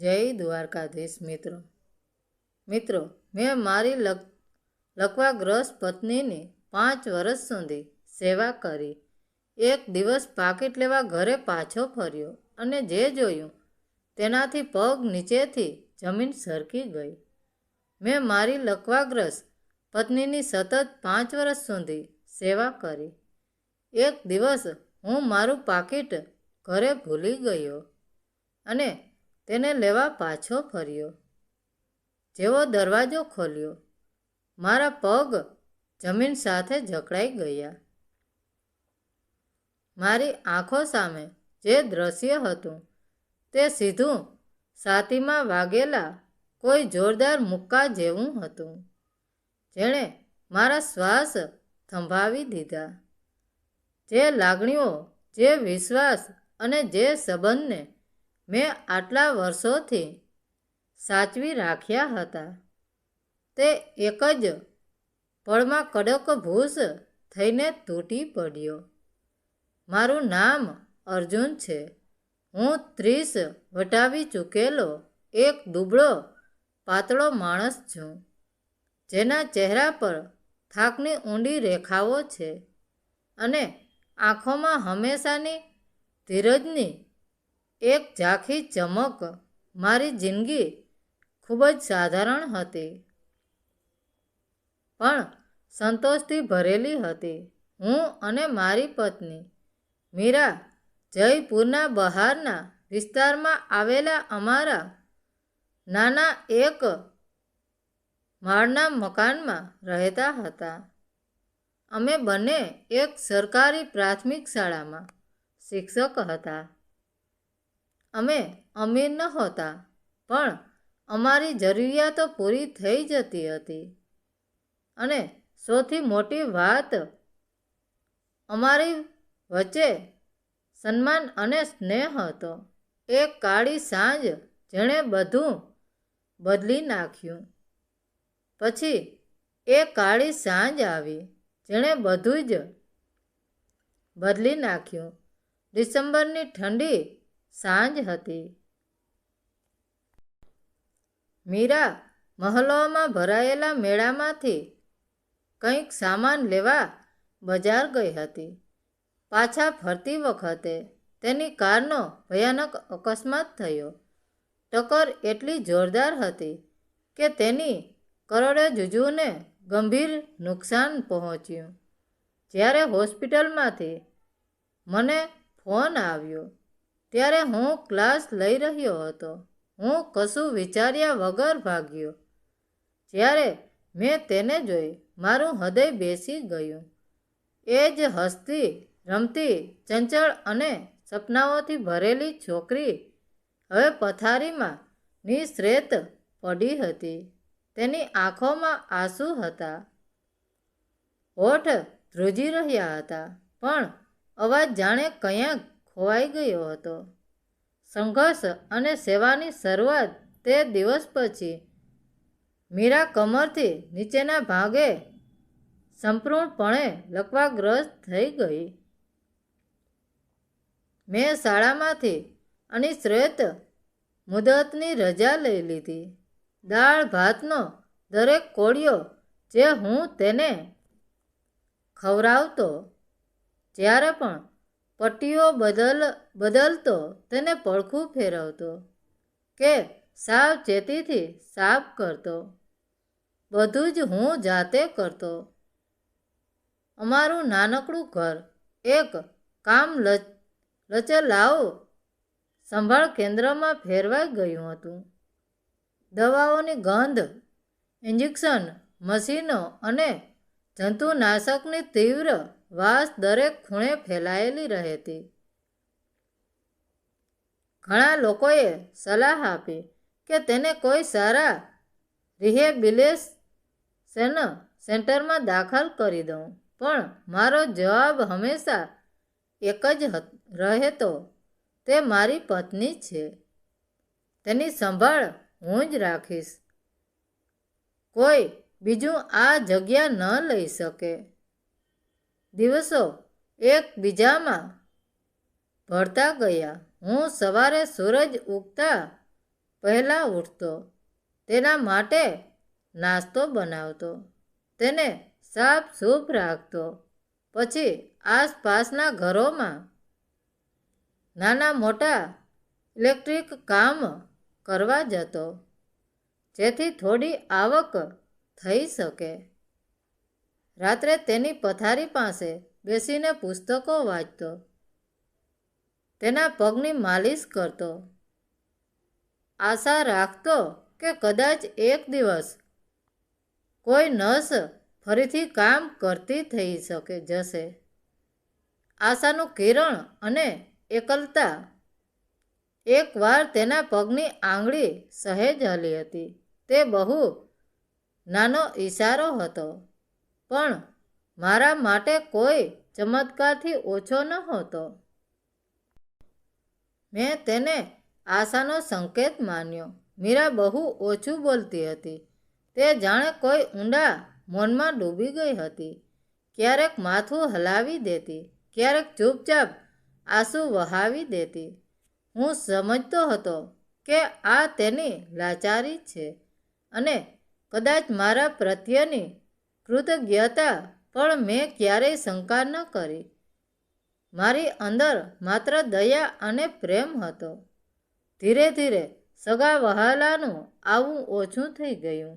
જય દ્વારકાધીશ મિત્રો મેં મારી લકવાગ્રસ્ત પત્નીની 5 વર્ષ સુધી સેવા કરી. એક દિવસ પાકીટ લેવા ઘરે પાછો ફર્યો અને જે જોયું તેનાથી પગ નીચેથી જમીન સરકી ગઈ. મેં મારી લકવાગ્રસ્ત પત્નીની સતત 5 વર્ષ સુધી સેવા કરી. એક દિવસ હું મારું પાકીટ ઘરે ભૂલી ગયો અને તેને લેવા પાછો ફર્યો. જેવો દરવાજો ખોલ્યો, મારા પગ જમીન સાથે જકડાઈ ગયા. મારી આંખો સામે જે દ્રશ્ય હતું તે સીધું છાતીમાં વાગેલા કોઈ જોરદાર મુક્કા જેવું હતું, જેણે મારા શ્વાસ થંભાવી દીધા. જે લાગણીઓ, જે વિશ્વાસ અને જે સંબંધને મેં આટલા વર્ષોથી સાચવી રાખ્યા હતા, તે એક જ પળમાં કડક ભૂસ થઈને તૂટી પડ્યો. મારું નામ અર્જુન છે. હું 30 વટાવી ચૂકેલો એક દુબળો પાતળો માણસ છું, જેના ચહેરા પર થાકની ઊંડી રેખાઓ છે અને આંખોમાં હંમેશાની ધીરજની એક ઝાંખી ચમક. મારી જિંદગી ખૂબ જ સાધારણ હતી, પણ સંતોષથી ભરેલી હતી. હું અને મારી પત્ની મીરા જયપુરના બહારના વિસ્તારમાં આવેલા અમારા નાના એક માળના મકાનમાં રહેતા હતા. અમે બંને એક સરકારી પ્રાથમિક શાળામાં શિક્ષક હતા. અમે અમીર નહોતા, પણ અમારી જરૂરિયાતો પૂરી થઈ જતી હતી. અને સૌથી મોટી વાત, અમારી વચ્ચે સન્માન અને સ્નેહ હતો. એક કાળી સાંજ જેણે બધું બદલી નાખ્યું. પછી એક કાળી સાંજ આવી જેણે બધું જ બદલી નાખ્યું. ડિસેમ્બરની ઠંડી સાંજ હતી. મીરા મહલોમાં ભરાયેલા મેળામાંથી કંઈક સામાન લેવા બજાર ગઈ હતી. પાછા ફરતી વખતે તેની કારનો ભયાનક અકસ્માત થયો. ટક્કર એટલી જોરદાર હતી કે તેની કરોડરજ્જુને ગંભીર નુકસાન પહોંચ્યું. જ્યારે હોસ્પિટલમાંથી મને ફોન આવ્યો ત્યારે હું ક્લાસ લઈ રહ્યો હતો. હું કશું વિચાર્યા વગર ભાગ્યો. જ્યારે મેં તેને જોઈ, મારું હૃદય બેસી ગયું. એ જ હસતી, રમતી, ચંચળ અને સપનાઓથી ભરેલી છોકરી હવે પથારીમાં નિશ્ચેત પડી હતી. તેની આંખોમાં આંસુ હતા, હોઠ ધ્રુજી રહ્યા હતા, પણ અવાજ જાણે ક્યાંક ખોવાઈ ગયો હતો. સંઘર્ષ અને સેવાની શરૂઆત. તે દિવસ પછી મીરા કમરથી નીચેના ભાગે સંપૂર્ણપણે લકવાગ્રસ્ત થઈ ગઈ. મેં શાળામાંથી અનિશ્ચિત મુદતની રજા લઈ લીધી. દાળ ભાતનો દરેક કોળિયો જે હું તેને ખવડાવતો, જ્યારે પણ પટ્ટીઓ બદલતો, તેને પડખું ફેરવતો કે સાવચેતીથી સાફ કરતો, બધું જ હું જાતે કરતો. અમારું નાનકડું ઘર એક કામ લચલાવ સંભાળ કેન્દ્રમાં ફેરવાઈ ગયું હતું. દવાઓની ગંધ, ઇન્જેક્શન, મશીનો અને જંતુનાશકની તીવ્ર વાસ દરેક ખૂણે ફેલાયેલી રહેતી. ઘણા લોકોએ સલાહ આપી કે તેને કોઈ સારા રિહેબિલિટેશન સેન્ટરમાં દાખલ કરી દઉં, પણ મારો જવાબ હંમેશા એક જ રહેતો, તે મારી પત્ની છે. તેની સંભાળ હું જ રાખીશ. કોઈ બીજું આ જગ્યા ન લઈ શકે. દિવસો એકબીજામાં ભળતા ગયા. હું સવારે સૂરજ ઉગતા પહેલાં ઉઠતો, તેના માટે નાસ્તો બનાવતો, તેને સાફ સૂફ રાખતો, પછી આસપાસના ઘરોમાં નાના મોટા ઇલેક્ટ્રિક કામ કરવા જતો, જેથી થોડી આવક થઈ શકે. રાત્રે તેની પથારી પાસે બેસીને પુસ્તકો વાંચતો, તેના પગની માલિશ કરતો, આશા રાખતો કે કદાચ એક દિવસ કોઈ નસ ફરીથી કામ કરતી થઈ જશે. આશાનું કિરણ અને એકલતા. એકવાર તેના પગની આંગળી સહેજ હલી હતી. તે બહુ નાનો ઈશારો હતો, પણ મારા માટે કોઈ ચમત્કારથી ઓછો નહોતો. મેં તેને આશાનો સંકેત માન્યો. મીરા બહુ ઓછું બોલતી હતી. તે જાણે કોઈ ઊંડા મૌનમાં ડૂબી ગઈ હતી. ક્યારેક માથું હલાવી દેતી, ક્યારેક ચૂપચાપ આંસુ વહાવી દેતી. હું સમજતો હતો કે આ તેની લાચારી છે અને કદાચ મારા પ્રત્યેની કૃતજ્ઞતા, પણ મેં ક્યારેય શંકા ન કરી. મારી અંદર માત્ર દયા અને પ્રેમ હતો. ધીરે ધીરે સગા વહાલાનું આવવું ઓછું થઈ ગયું.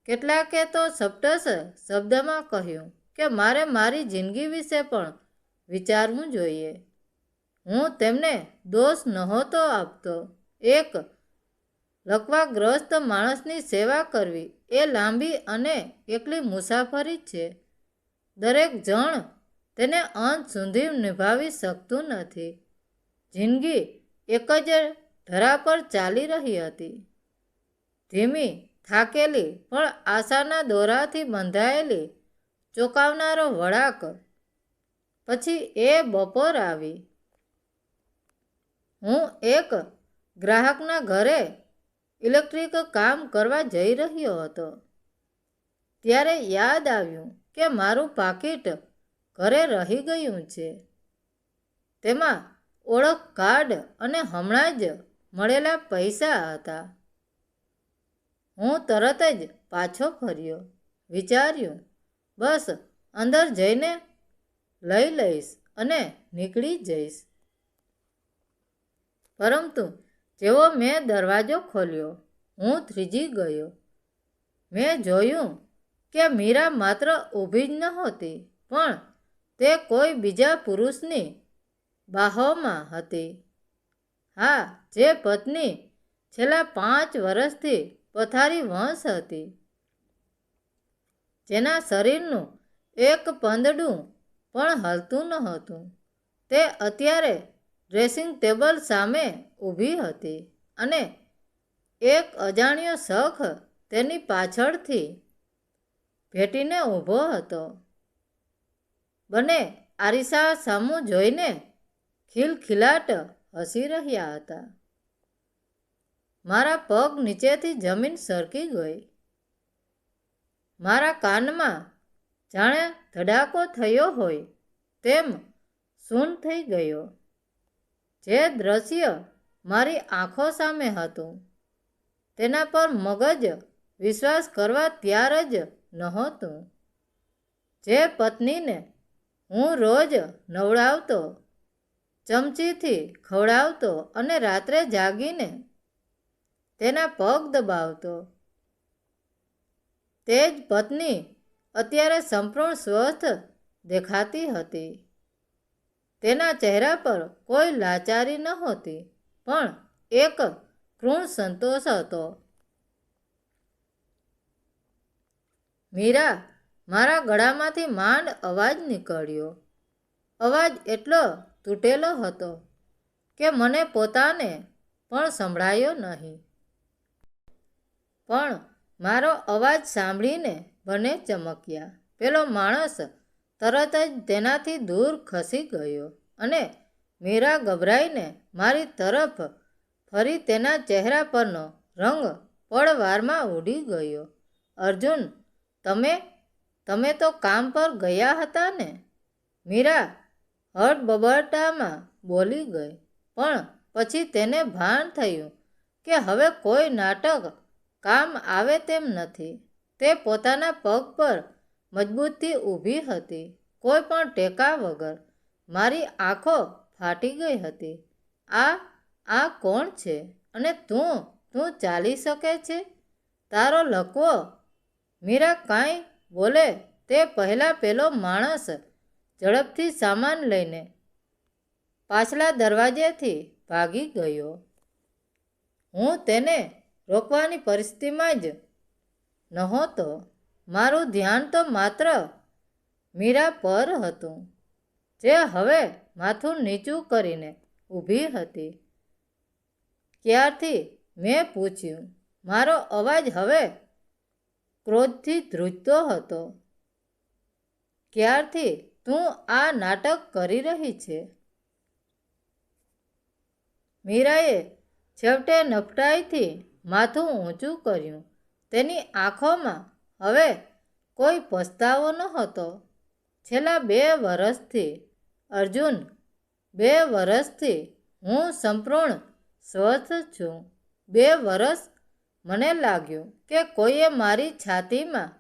કેટલાકે તો સપ્ટસ શબ્દમાં કહ્યું કે મારે મારી જિંદગી વિશે પણ વિચારવું જોઈએ. હું તેમને દોષ નહોતો આપતો. એક લકવાગ્રસ્ત માણસની સેવા કરવી એ લાંબી અને એકલી મુસાફરી છે. દરેક જણ તેને અંત સુધી નિભાવી શકતું નથી. જિંદગી એક જ ધરા પર ચાલી રહી હતી. ધીમી, થાકેલી, પણ આશાના દોરાથી બંધાયેલી, ચોંકાવનારો વળાંક. પછી એ બપોર આવી. હું એક ગ્રાહકના ઘરે ઇલેક્ટ્રિક કામ કરવા જઈ રહ્યો હતો. ત્યારે યાદ આવ્યું કે મારું પાકીટ ઘરે રહી ગયું છે. તેમાં ઓળખ કાર્ડ અને હમણાં જ મળેલા પૈસા હતા. હું તરત જ પાછો ફર્યો. વિચાર્યું, બસ અંદર જઈને લઈ લઈશ અને નીકળી જઈશ. પરંતુ જેવો મેં દરવાજો ખોલ્યો, હું થ્રીજી ગયો. મેં જોયું કે મીરા માત્ર ઊભી જ નહોતી, પણ તે કોઈ બીજા પુરુષની બાહોમાં હતી. હા, જે પત્ની છેલ્લા 5 વર્ષથી પથારી વંશ હતી, જેના શરીરનું એક પંદડું પણ હલતું નહોતું. તે અત્યારે ડ્રેસિંગ ટેબલ સામે ઊભી હતી અને એક અજાણ્યો શખ તેની પાછળથી ભેટીને ઊભો હતો. બંને આરીસા સામું જોઈને ખિલખિલાટ હસી રહ્યા હતા. મારા પગ નીચેથી જમીન સરકી ગઈ. મારા કાનમાં જાણે ધડાકો થયો હોય તેમ સૂન થઈ ગયો. જે દ્રશ્ય મારી આંખો સામે હતું, તેના પર મગજ વિશ્વાસ કરવા તૈયાર જ નહોતું. જે પત્નીને હું રોજ નવડાવતો, ચમચીથી ખવડાવતો અને રાત્રે જાગીને તેના પગ દબાવતો, તે જ પત્ની અત્યારે સંપૂર્ણ સ્વસ્થ દેખાતી હતી. તેના ચહેરા પર કોઈ લાચારી નહોતી, પણ એક કૃણ સંતોષ હતો. મીરા, મારા ગળામાંથી માંડ અવાજ નીકળ્યો. અવાજ એટલો તૂટેલો હતો કે મને પોતાને પણ સંભળાયો નહીં. પણ મારો અવાજ સાંભળીને બંને ચમક્યા. પેલો માણસ તરત જ તેનાથી દૂર ખસી ગયો અને મીરા ગભરાઈને મારી તરફ ફરી. તેના ચહેરા પરનો રંગ પળવારમાં ઉડી ગયો. અર્જુન, તમે તો કામ પર ગયા હતા ને? મીરા હળબળાટમાં બોલી ગઈ. પણ પછી તેને ભાન થયું કે હવે કોઈ નાટક કામ આવે તેમ નથી. તે પોતાના પગ પર મજબૂતથી ઊભી હતી, કોઈ પણ ટેકા વગર. મારી આંખો ફાટી ગઈ હતી. આ કોણ છે? અને તું ચાલી શકે છે? તારો લકવો? મીરા કાંઈ બોલે તે પહેલાં પેલો માણસ ઝડપથી સામાન લઈને પાછલા દરવાજેથી ભાગી ગયો. હું તેને રોકવાની પરિસ્થિતિમાં જ નહોતો. મારું ધ્યાન તો માત્ર મીરા પર હતું, જે હવે માથું નીચું કરીને ઊભી હતી. ક્યારથી? મેં પૂછ્યું. મારો અવાજ હવે ક્રોધથી ધ્રુજતો હતો. ક્યારથી તું આ નાટક કરી રહી છે? મીરાએ છેવટે નફટાઈથી માથું ઊંચું કર્યું. તેની આંખોમાં હવે કોઈ પસ્તાવો નહોતો. છેલ્લા 2 વર્ષથી, અર્જુન, 2 વર્ષથી હું સંપૂર્ણ સ્વસ્થ છું. 2 વર્ષ મને લાગ્યું કે કોઈએ મારી છાતીમાં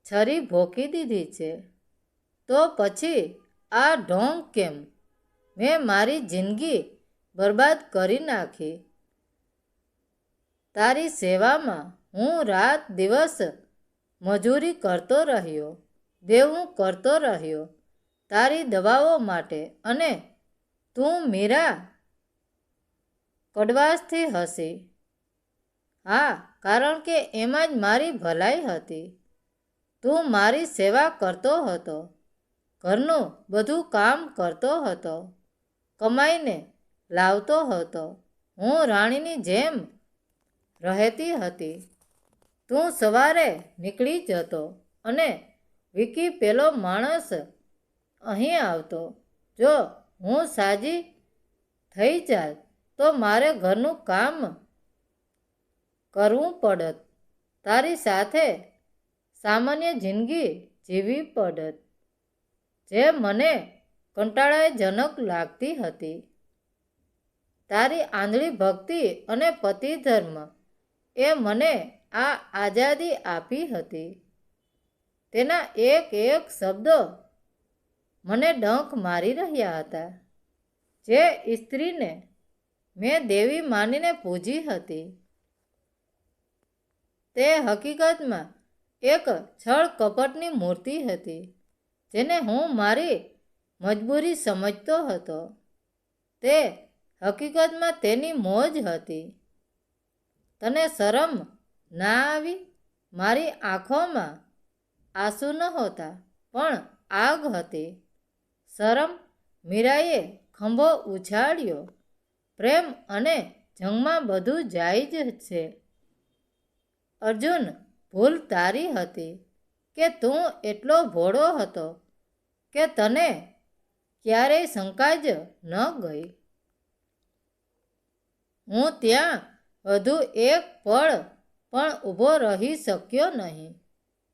છરી ભોંકી દીધી છે. તો પછી આ ઢોંગ કેમ? મેં મારી જિંદગી બરબાદ કરી નાખી. તારી સેવામાં હું રાત દિવસ મજૂરી કરતો રહ્યો, દેવું કરતો રહ્યો તારી દવાઓ માટે. અને તું? મીરા કડવાશથી હસી. હા, કારણ કે એમાં જ મારી ભલાઈ હતી. તું મારી સેવા કરતો હતો, ઘરનું બધું કામ કરતો હતો, કમાઈને લાવતો હતો. હું રાણીની જેમ રહેતી હતી. તું સવારે નીકળી જતો અને વિકી પેલો માણસ અહીં આવતો. જો હું સાજી થઈ જાત તો મારે ઘરનું કામ કરવું પડત, તારી સાથે સામાન્ય જિંદગી જીવવી પડત, જે મને કંટાળાજનક લાગતી હતી. તારી આંધળી ભક્તિ અને પતિધર્મ એ મને આ આઝાદી આપી હતી. તેના એક એક શબ્દો મને ડંખ મારી રહ્યા હતા. જે સ્ત્રીને મેં દેવી માનીને પૂજી હતી, તે હકીકતમાં એક છળ કપટની મૂર્તિ હતી, જેને હું મારી મજબૂરી સમજતો હતો. તે હકીકતમાં તેની મોજ હતી. તને શરમ ના આવી? મારી આંખોમાં આંસુ નહોતા, પણ આગ હતી. શરમ? મીરાએ ખંભો ઉછાળ્યો. પ્રેમ અને જંગમાં બધું જાયજ છે. અર્જુન, ભૂલ તારી હતી કે તું એટલો ભોળો હતો કે તને ક્યારેય શંકા જ ન ગઈ. હું ત્યાં વધુ એક પળ પણ ઊભો રહી શક્યો નહીં.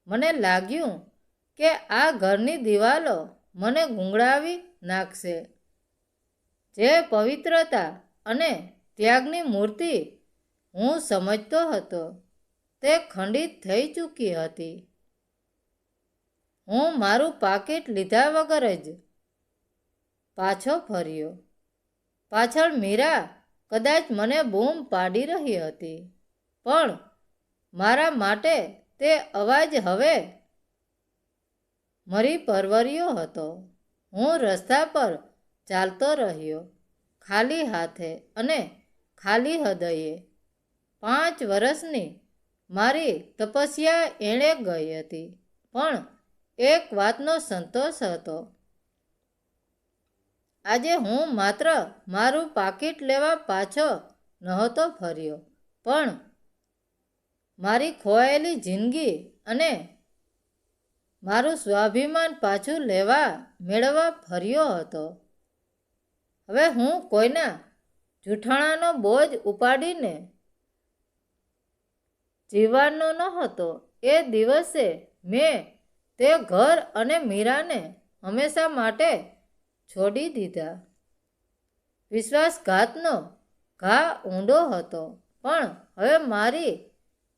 મને લાગ્યું કે આ ઘરની દિવાલો મને ગૂંગળાવી નાખશે. જે પવિત્રતા અને ત્યાગની મૂર્તિ હું સમજતો હતો, તે ખંડિત થઈ ચૂકી હતી. હું મારું પાકીટ લીધા વગર જ પાછો ફર્યો. પાછળ મીરા કદાચ મને બૂમ પાડી રહી હતી, પણ મારા માટે તે અવાજ હવે મરી પરવર્યો હતો. હું રસ્તા પર ચાલતો રહ્યો, ખાલી હાથે અને ખાલી હૃદયે. 5 વર્ષની મારી તપસ્યા એળે ગઈ હતી, પણ એક વાતનો સંતોષ હતો. આજે હું માત્ર મારું પાકીટ લેવા પાછો નહોતો ફર્યો, પણ મારી ખોવાયેલી જિંદગી અને મારું સ્વાભિમાન પાછું મેળવવા ફર્યો હતો. હવે હું કોઈના જૂઠાણાનો બોજ ઉપાડીને જીવવાનો નહોતો. એ દિવસે મેં તે ઘર અને મીરાને હંમેશા માટે છોડી દીધા. વિશ્વાસઘાતનો ઘા ઊંડો હતો, પણ હવે મારી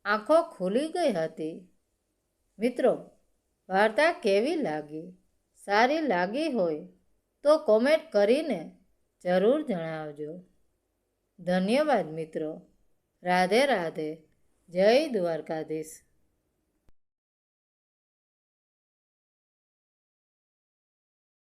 આંખો ખુલી ગઈ હતી. મિત્રો, વાર્તા કેવી લાગી? સારી લાગી હોય તો કોમેન્ટ કરીને જરૂર જણાવજો. ધન્યવાદ મિત્રો. રાધે રાધે. જય દ્વારકાધીશ.